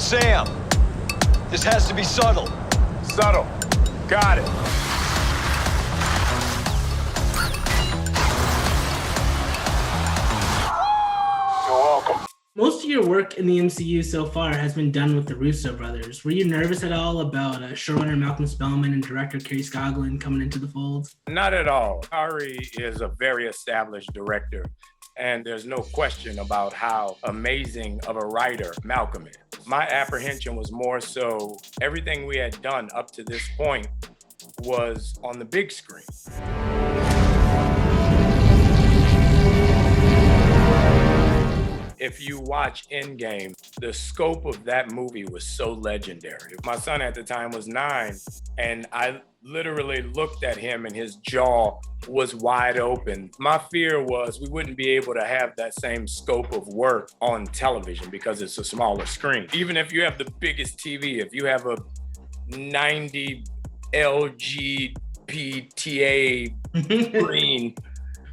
Sam, this has to be subtle. Subtle. Got it. You're welcome. Most of your work in the MCU so far has been done with the Russo brothers. Were you nervous at all about showrunner Malcolm Spellman and director Kerry Scoglin coming into the fold? Not at all. Ari is a very established director, and there's no question about how amazing of a writer Malcolm is. My apprehension was more so everything we had done up to this point was on the big screen. If you watch Endgame, the scope of that movie was so legendary. My son at the time was 9, and I literally looked at him and his jaw was wide open. My fear was we wouldn't be able to have that same scope of work on television because it's a smaller screen. Even if you have the biggest TV, if you have a 90 LG PTA screen,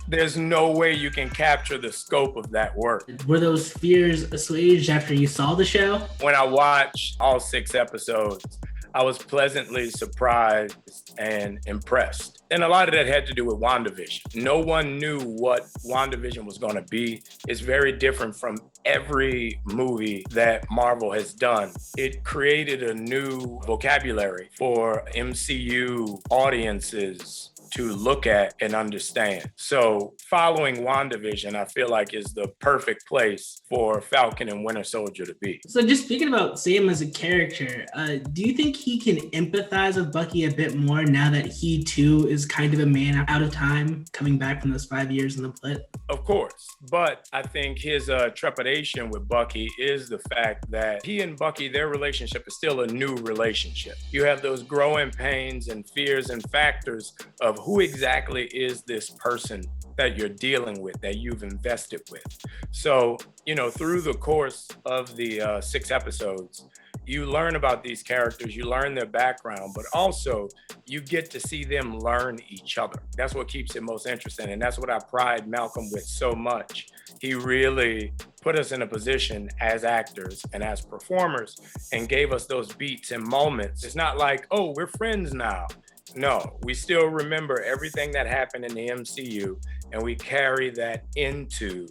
there's no way you can capture the scope of that work. Were those fears assuaged after you saw the show? When I watched all 6 episodes, I was pleasantly surprised and impressed. And a lot of that had to do with Wandavision. No one knew what Wandavision was going to be. It's very different from every movie that Marvel has done. It created a new vocabulary for MCU audiences to look at and understand. So following WandaVision, I feel like is the perfect place for Falcon and Winter Soldier to be. So just speaking about Sam as a character, do you think he can empathize with Bucky a bit more now that he too is kind of a man out of time, coming back from those 5 years in the pit? Of course, but I think his trepidation with Bucky is the fact that he and Bucky, their relationship is still a new relationship. You have those growing pains and fears and factors of who exactly is this person that you're dealing with, that you've invested with. So, through the course of the 6 episodes, you learn about these characters, you learn their background, but also you get to see them learn each other. That's what keeps it most interesting. And that's what I pride Malcolm with so much. He really put us in a position as actors and as performers and gave us those beats and moments. It's not like, oh, we're friends now. No, we still remember everything that happened in the MCU, and we carry that into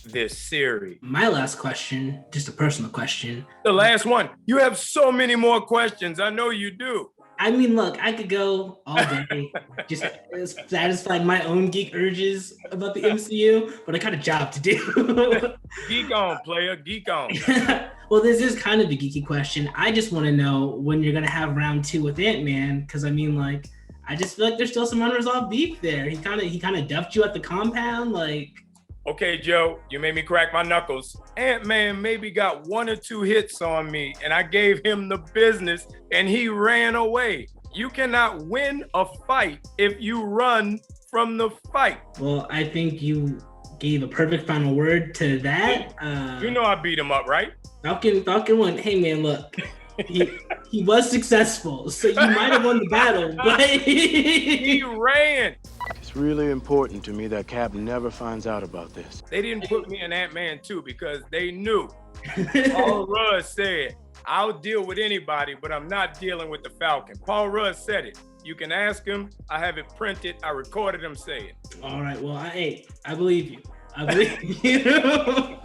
this series. My last question, just a personal question. The last one. You have so many more questions. I know you do. I mean, look, I could go all day, just satisfy my own geek urges about the MCU, but I got a job to do. Geek on, player, geek on. Well, this is kind of a geeky question. I just want to know when you're going to have round 2 with Ant-Man, because I just feel like there's still some unresolved beef there. He kind of duffed you at the compound, Okay, Joe, you made me crack my knuckles. Ant-Man maybe got 1 or 2 hits on me, and I gave him the business, and he ran away. You cannot win a fight if you run from the fight. Well, I think you gave a perfect final word to that. I beat him up, right? Falcon won. Hey, man, look. He was successful, so you might have won the battle, but he ran. It's really important to me that Cap never finds out about this. They didn't put me in Ant-Man 2 because they knew. Paul Rudd said, I'll deal with anybody, but I'm not dealing with the Falcon. Paul Rudd said it. You can ask him. I have it printed. I recorded him say it. All right. Well, I believe you. I believe you.